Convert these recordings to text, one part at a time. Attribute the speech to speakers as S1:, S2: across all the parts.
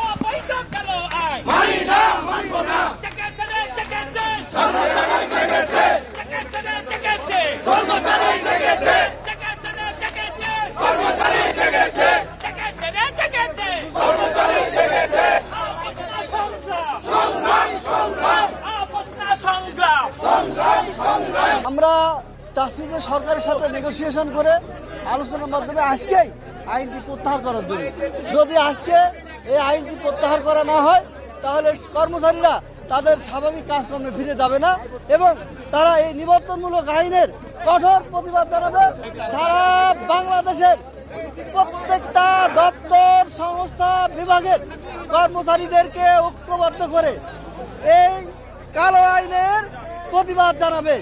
S1: অবৈধ কালো আইন
S2: আমরা চাচ্ছি যে সরকারের সাথে নেগোসিয়েশন করে আলোচনার মাধ্যমে আজকেই আইনটি প্রত্যাহার করার জন্য। যদি আজকে এই আইনটি প্রত্যাহার করা না হয় তাহলে কর্মচারীরা তাদের স্বাভাবিক কাজকর্মে ফিরে যাবে না এবং তারা এই নিবর্তনমূলক আইনের কঠোর প্রতিবাদ জানাবে। সারা বাংলাদেশের প্রত্যেকটা দপ্তর সংস্থা বিভাগের কর্মচারীদেরকে ঐক্যবদ্ধ করে এই কালো আইনের প্রতিবাদ জানাবে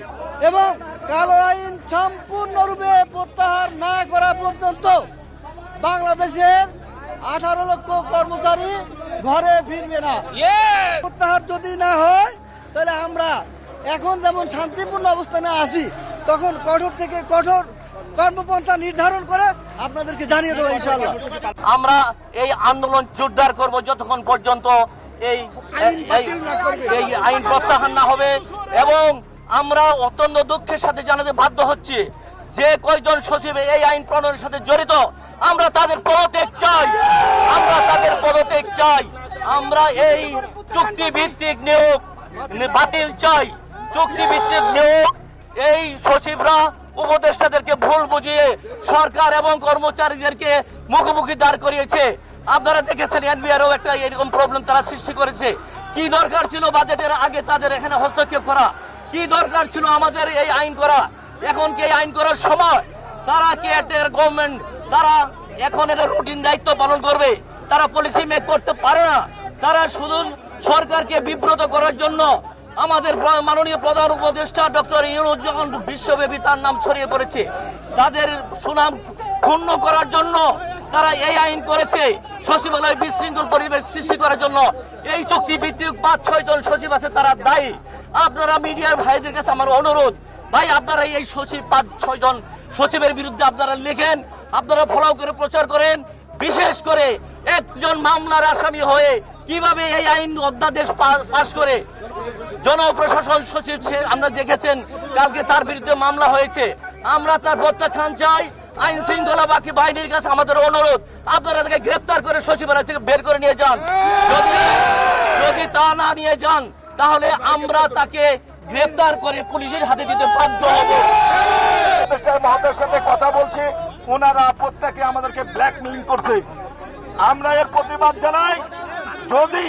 S2: এবং কালো আইন সম্পূর্ণরূপে প্রত্যাহার না করা পর্যন্ত বাংলাদেশের 18 লক্ষ কর্মচারী ঘরে ফিরবে না। প্রত্যাহার যদি না হয় তাহলে আমরা এখন যেমন শান্তিপূর্ণ অবস্থানে আছি তখন কঠোর থেকে কঠোর কর্মপন্থা নির্ধারণ করে আপনাদেরকে জানিয়ে দেবো ইনশাআল্লাহ।
S3: আমরা এই আন্দোলন জোরদার করব যতক্ষণ পর্যন্ত এই আইন প্রত্যাহার না হবে এবং আমরা অত্যন্ত দুঃখের সাথে জানাতে বাধ্য হচ্ছি যে কয়জন সচিব এই আইন প্রণয়নের সাথে জড়িত আমরা তাদের পদত্যাগ চাই, আমরা এই চুক্তিভিত্তিক নিয়োগ বাতিল চাই। চুক্তিভিত্তিক নিয়োগ এই সচিবরা উপদেষ্টাদেরকে ভুল বুঝিয়ে সরকার এবং কর্মচারীদেরকে মুখোমুখি দাঁড় করিয়েছে। আপনারা দেখেছেন এনবিআরও একটা এরকম প্রবলেম তারা সৃষ্টি করেছে। কি দরকার ছিল বাজেটের আগে তাদের এখানে হস্তক্ষেপ করা? কি দরকার ছিল আমাদের এই আইন করা? এখন কি এই আইন করার সময়? তারা কি এর গভর্নমেন্ট তারা এখন এটা রুটিন দায়িত্ব পালন করবে? তারা পলিসি মেক করতে পারে না। তারা শুধু সরকারকে বিব্রত করার জন্য আমাদের মাননীয় প্রধান উপদেষ্টা ডক্টর ইউনূস যখন বিশ্বব্যাপী তার নাম ছড়িয়ে পড়েছে, তাদের সুনাম ক্ষুণ্ণ করার জন্য তারা এই আইন করেছে। সচিবালয় বিশৃঙ্খল পরিবেশ সৃষ্টি করার জন্য এই চুক্তিভিত্তিক 5-6 জন সচিব আছে, তারা দায়ী। আপনারা মিডিয়ার ভাইদের কাছে আমার অনুরোধ, ভাই আপনারা এই সচিব 5-6 জন সচিবের বিরুদ্ধে আপনারা লেখেন, আপনারা ফলো করে প্রচার করেন। বিশেষ করে একজন মামলার আসামি হয়ে কিভাবে এই আইন অধ্যাদেশ পাশ করে জনপ্রশাসন সচিব আমরা দেখেছেন কালকে তার বিরুদ্ধে মামলা হয়েছে। আমরা তার প্রত্যাখ্যান চাই। আইন শৃঙ্খলা বাকি বাহিনীর কাছে আমাদের অনুরোধ, আপনারা তাকে গ্রেপ্তার করে সচিবালয় থেকে বের করে নিয়ে যান। যদি তা না নিয়ে যান তাহলে আমরা তাকে গ্রেপ্তার করে পুলিশের হাতে দিতে বাধ্য হব।
S4: মহোদয়ের সাথে কথা বলছি, ওনারা প্রত্যেকে আমাদেরকে ব্ল্যাকমেইলিং করছে। আমরা এর প্রতিবাদ জানাই। যদি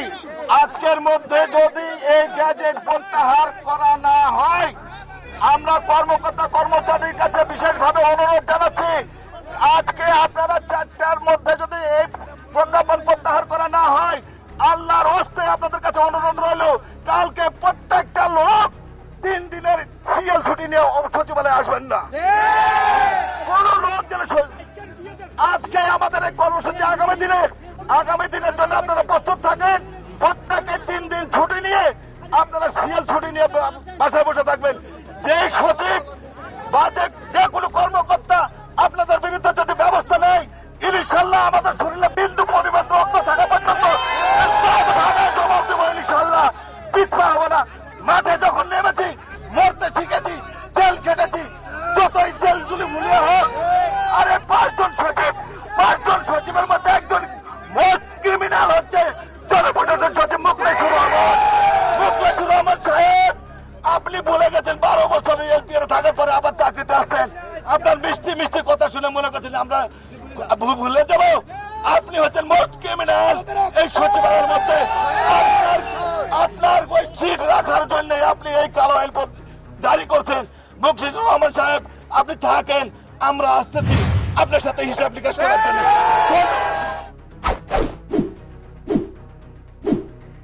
S4: আজকের মধ্যে যদি এই গ্যাজেট প্রত্যাহার করা না হয়, আমরা কর্মকর্তা কর্মচারীর কাছে বিশেষভাবে অনুরোধ জানাচ্ছি, আজকে আপনারা 4টার মধ্যে যদি এই প্রজ্ঞাপন প্রত্যাহার করা না হয়, আল্লাহর হস্তে আপনাদের কাছে অনুরোধ রইল, কালকে প্রত্যেকটা লোক 3 দিনের সিএল ছুটি নিয়ে সচিবালয়ে আসবেন না। কোন লোক যেন আজকে আমাদের এই কর্মসূচি আগামী দিনের জন্য আপনারা প্রস্তুত থাকেন। প্রত্যেকে 3 দিন ছুটি নিয়ে আপনারা সিএল ছুটি নিয়ে বাসায় বসে থাকবেন। যে সচিব বা যে কোনো কর্মকর্তা আপনাদের বিরুদ্ধে যদি ব্যবস্থা নেয়, ইনশাল্লাহ আমাদের শরীরে বিন্দু পরিমাণ রক্ত থাকা পর্যন্ত জবাব দেবো ইনশাল্লাহ। পিছপা হবে না। মাঠে যখন নেমেছি মরতে শিখেছি, জেল খেটেছি, যতই জেল জুলি ভুলিয়ে হোক। আরে 5 জন সচিবের মধ্যে একজন মোস্ট ক্রিমিনাল হচ্ছে জনপ্রশাসন সচিব মুখলেছুর রহমান সাহেব। আপনি ভুলে গেছেন 12 বছর এলপিআর থাকার পরে আবার চাকরিতে আসছেন। আপনার মিষ্টি মিষ্টি কথা শুনে মনে করছেন আমরা ভুলে যাব? আপনি হচ্ছেন মোস্ট ক্রিমিনাল এই সচিবালয়ের মধ্যে। আপনার ওই সিট রাখার জন্য আপনি এই কালো আইন জারি করছেন। মুখলেছুর রহমান সাহেব আপনি থাকেন, আমরা আসতেছি আপনার সাথে হিসাব নিকাশ করার জন্য।